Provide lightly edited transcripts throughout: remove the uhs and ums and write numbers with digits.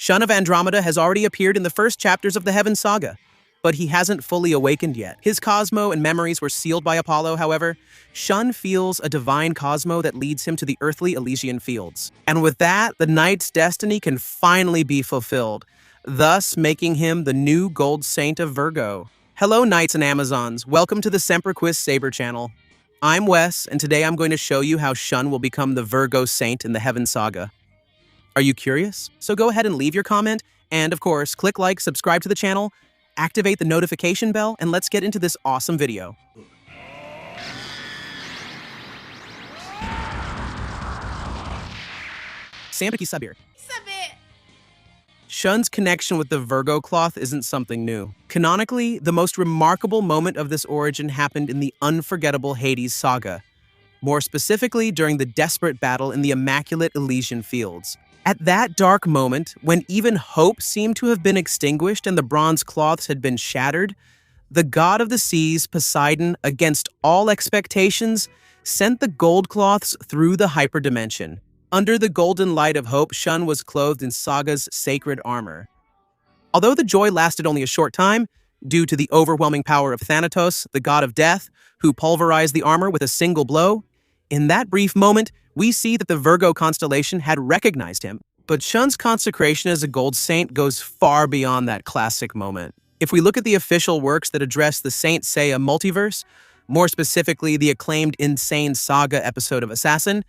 Shun of Andromeda has already appeared in the first chapters of the Heaven Saga, but he hasn't fully awakened yet. His cosmo and memories were sealed by Apollo, however. Shun feels a divine cosmo that leads him to the earthly Elysian fields. And with that, the knight's destiny can finally be fulfilled, thus making him the new Gold Saint of Virgo. Hello, knights and Amazons. Welcome to the Semperquis Saber channel. I'm Wes, and today I'm going to show you how Shun will become the Virgo Saint in the Heaven Saga. Are you curious? So go ahead and leave your comment, and of course, click like, subscribe to the channel, activate the notification bell, and let's get into this awesome video. Ikki Sabir. Shun's connection with the Virgo cloth isn't something new. Canonically, the most remarkable moment of this origin happened in the unforgettable Hades saga, more specifically during the desperate battle in the immaculate Elysian fields. At that dark moment, when even hope seemed to have been extinguished and the bronze cloths had been shattered, the god of the seas, Poseidon, against all expectations, sent the gold cloths through the hyperdimension. Under the golden light of hope, Shun was clothed in Saga's sacred armor. Although the joy lasted only a short time, due to the overwhelming power of Thanatos, the god of death, who pulverized the armor with a single blow, in that brief moment, we see that the Virgo constellation had recognized him. But Shun's consecration as a gold saint goes far beyond that classic moment. If we look at the official works that address the Saint Seiya multiverse, more specifically the acclaimed Insane Saga episode of Assassin,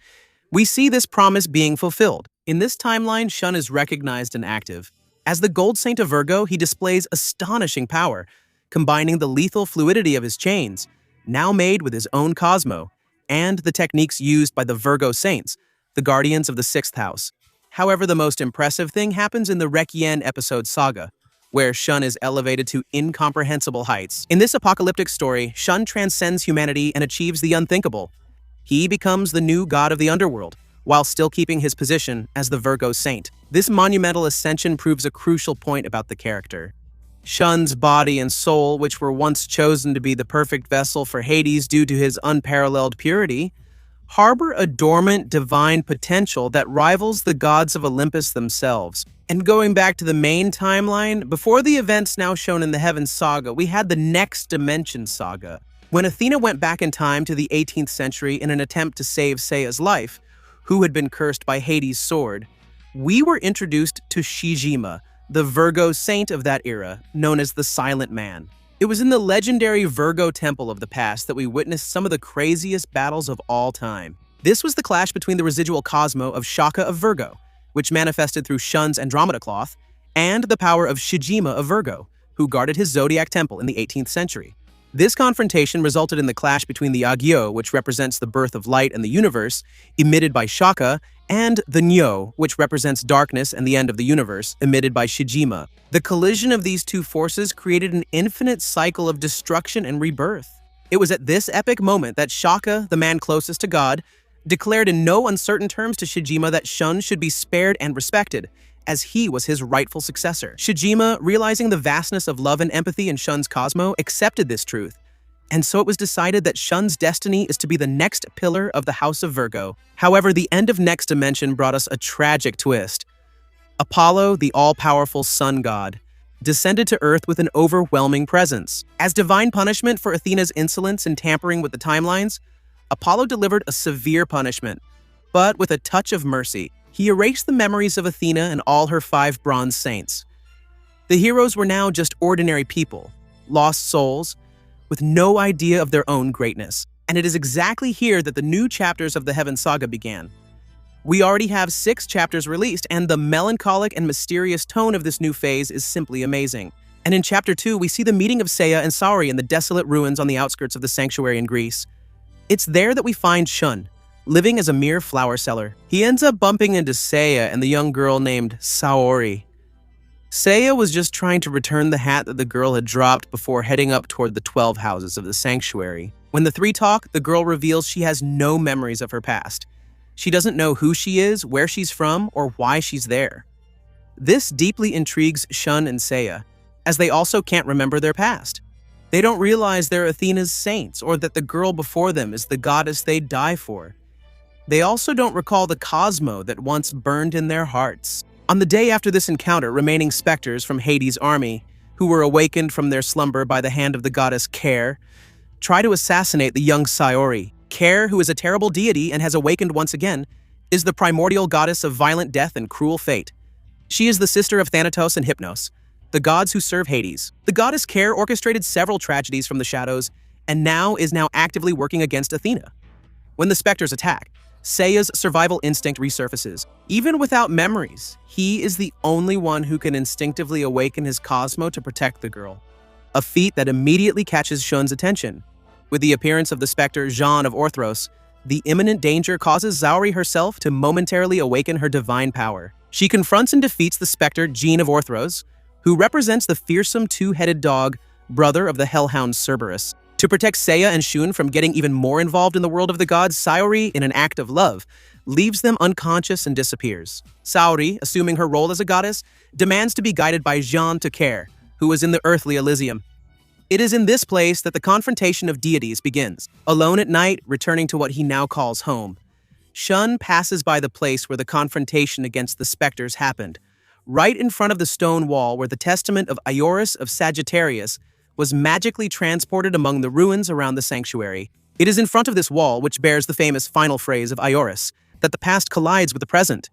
we see this promise being fulfilled. In this timeline, Shun is recognized and active. As the Gold Saint of Virgo, he displays astonishing power, combining the lethal fluidity of his chains, now made with his own cosmo, and the techniques used by the Virgo Saints, the guardians of the 6th house. However, the most impressive thing happens in the Requiem episode Saga, where Shun is elevated to incomprehensible heights. In this apocalyptic story, Shun transcends humanity and achieves the unthinkable. He becomes the new god of the underworld, while still keeping his position as the Virgo Saint. This monumental ascension proves a crucial point about the character. Shun's body and soul, which were once chosen to be the perfect vessel for Hades due to his unparalleled purity, harbor a dormant divine potential that rivals the gods of Olympus themselves. And going back to the main timeline, before the events now shown in the Heaven Saga, we had the Next Dimension Saga. When Athena went back in time to the 18th century in an attempt to save Seiya's life, who had been cursed by Hades' sword, we were introduced to Shijima, the Virgo saint of that era, known as the Silent Man. It was in the legendary Virgo temple of the past that we witnessed some of the craziest battles of all time. This was the clash between the residual cosmo of Shaka of Virgo, which manifested through Shun's Andromeda cloth, and the power of Shijima of Virgo, who guarded his zodiac temple in the 18th century. This confrontation resulted in the clash between the Agyo, which represents the birth of light and the universe, emitted by Shaka, and the Nyo, which represents darkness and the end of the universe, emitted by Shijima. The collision of these two forces created an infinite cycle of destruction and rebirth. It was at this epic moment that Shaka, the man closest to God, declared in no uncertain terms to Shijima that Shun should be spared and respected, as he was his rightful successor. Shijima, realizing the vastness of love and empathy in Shun's cosmo, accepted this truth. And so it was decided that Shun's destiny is to be the next pillar of the House of Virgo. However, the end of Next Dimension brought us a tragic twist. Apollo, the all-powerful sun god, descended to Earth with an overwhelming presence. As divine punishment for Athena's insolence and tampering with the timelines, Apollo delivered a severe punishment, but with a touch of mercy. He erased the memories of Athena and all her 5 bronze saints. The heroes were now just ordinary people, lost souls, with no idea of their own greatness. And it is exactly here that the new chapters of the Heaven Saga began. We already have 6 chapters released, and the melancholic and mysterious tone of this new phase is simply amazing. And in Chapter 2, we see the meeting of Seiya and Saori in the desolate ruins on the outskirts of the sanctuary in Greece. It's there that we find Shun, living as a mere flower seller. He ends up bumping into Seiya and the young girl named Saori. Seiya was just trying to return the hat that the girl had dropped before heading up toward the 12 houses of the sanctuary. When the 3 talk, the girl reveals she has no memories of her past. She doesn't know who she is, where she's from, or why she's there. This deeply intrigues Shun and Seiya, as they also can't remember their past. They don't realize they're Athena's saints, or that the girl before them is the goddess they'd die for. They also don't recall the cosmo that once burned in their hearts. On the day after this encounter, remaining specters from Hades' army, who were awakened from their slumber by the hand of the goddess Kher, try to assassinate the young Saori. Kher, who is a terrible deity and has awakened once again, is the primordial goddess of violent death and cruel fate. She is the sister of Thanatos and Hypnos, the gods who serve Hades. The goddess Kher orchestrated several tragedies from the shadows and is now actively working against Athena. When the specters attack, Seiya's survival instinct resurfaces. Even without memories, he is the only one who can instinctively awaken his Cosmo to protect the girl, a feat that immediately catches Shun's attention. With the appearance of the specter Shun of Orthros, the imminent danger causes Saori herself to momentarily awaken her divine power. She confronts and defeats the specter Shun of Orthros, who represents the fearsome two-headed dog, brother of the hellhound Cerberus. To protect Seiya and Shun from getting even more involved in the world of the gods, Saori, in an act of love, leaves them unconscious and disappears. Saori, assuming her role as a goddess, demands to be guided by Shun to Kher, who is in the earthly Elysium. It is in this place that the confrontation of deities begins. Alone at night, returning to what he now calls home, Shun passes by the place where the confrontation against the specters happened, right in front of the stone wall where the testament of Ioris of Sagittarius was magically transported among the ruins around the sanctuary. It is in front of this wall, which bears the famous final phrase of Ioris, that the past collides with the present.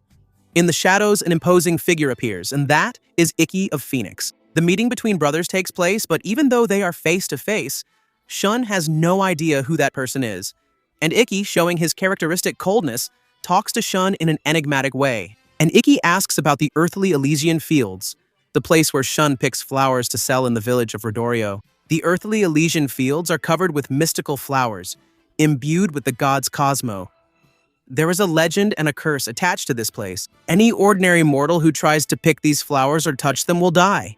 In the shadows, an imposing figure appears, and that is Ikki of Phoenix. The meeting between brothers takes place, but even though they are face to face, Shun has no idea who that person is. And Ikki, showing his characteristic coldness, talks to Shun in an enigmatic way. And Ikki asks about the earthly Elysian fields, the place where Shun picks flowers to sell in the village of Rodorio. The earthly Elysian fields are covered with mystical flowers, imbued with the god's Cosmo. There is a legend and a curse attached to this place. Any ordinary mortal who tries to pick these flowers or touch them will die.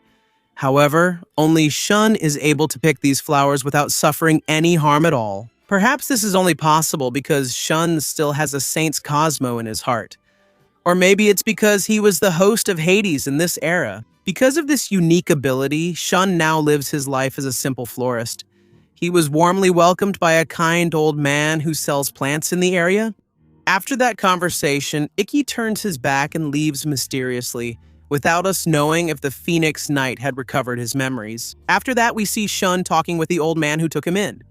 However, only Shun is able to pick these flowers without suffering any harm at all. Perhaps this is only possible because Shun still has a saint's Cosmo in his heart. Or maybe it's because he was the host of Hades in this era. Because of this unique ability, Shun now lives his life as a simple florist. He was warmly welcomed by a kind old man who sells plants in the area. After that conversation, Ikki turns his back and leaves mysteriously, without us knowing if the Phoenix Knight had recovered his memories. After that, we see Shun talking with the old man who took him in.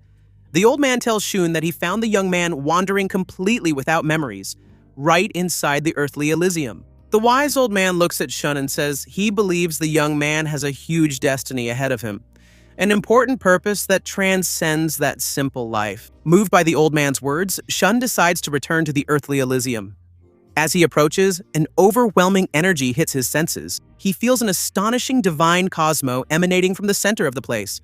The old man tells Shun that he found the young man wandering completely without memories, right inside the earthly Elysium. The wise old man looks at Shun and says he believes the young man has a huge destiny ahead of him, an important purpose that transcends that simple life. Moved by the old man's words, Shun decides to return to the earthly Elysium. As he approaches, an overwhelming energy hits his senses. He feels an astonishing divine Cosmo emanating from the center of the place.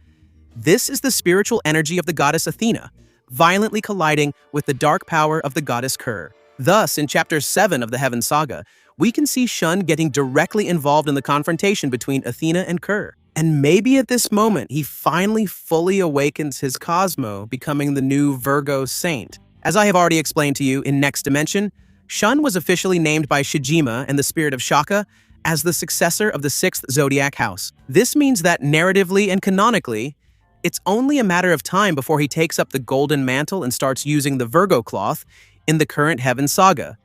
This is the spiritual energy of the goddess Athena, violently colliding with the dark power of the goddess Kher. Thus, in Chapter 7 of the Heaven Saga, we can see Shun getting directly involved in the confrontation between Athena and Kher. And maybe at this moment, he finally fully awakens his Cosmo, becoming the new Virgo saint. As I have already explained to you in Next Dimension, Shun was officially named by Shijima and the spirit of Shaka as the successor of the 6th zodiac house. This means that narratively and canonically, it's only a matter of time before he takes up the golden mantle and starts using the Virgo cloth in the current Heaven Saga.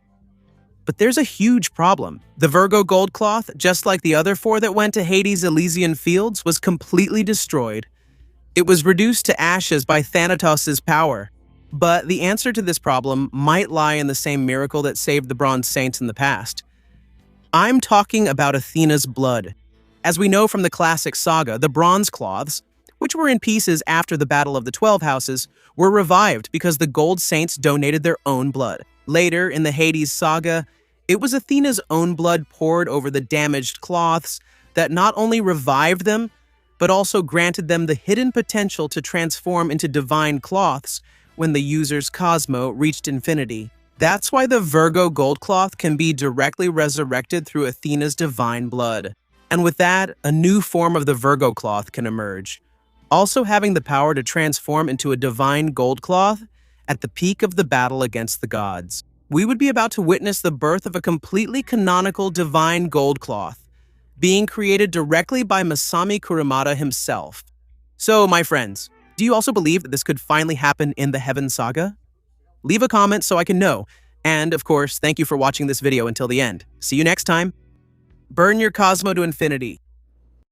But there's a huge problem. The Virgo gold cloth, just like the other 4 that went to Hades' Elysian fields, was completely destroyed. It was reduced to ashes by Thanatos' power. But the answer to this problem might lie in the same miracle that saved the Bronze Saints in the past. I'm talking about Athena's blood. As we know from the classic saga, the bronze cloths, which were in pieces after the Battle of the 12 Houses, were revived because the gold saints donated their own blood. Later, in the Hades saga, it was Athena's own blood poured over the damaged cloths that not only revived them, but also granted them the hidden potential to transform into divine cloths when the user's Cosmo reached infinity. That's why the Virgo gold cloth can be directly resurrected through Athena's divine blood. And with that, a new form of the Virgo cloth can emerge, also having the power to transform into a divine gold cloth at the peak of the battle against the gods. We would be about to witness the birth of a completely canonical divine gold cloth, being created directly by Masami Kurumada himself. So, my friends, do you also believe that this could finally happen in the Heaven Saga? Leave a comment so I can know. And, of course, thank you for watching this video until the end. See you next time. Burn your Cosmo to infinity.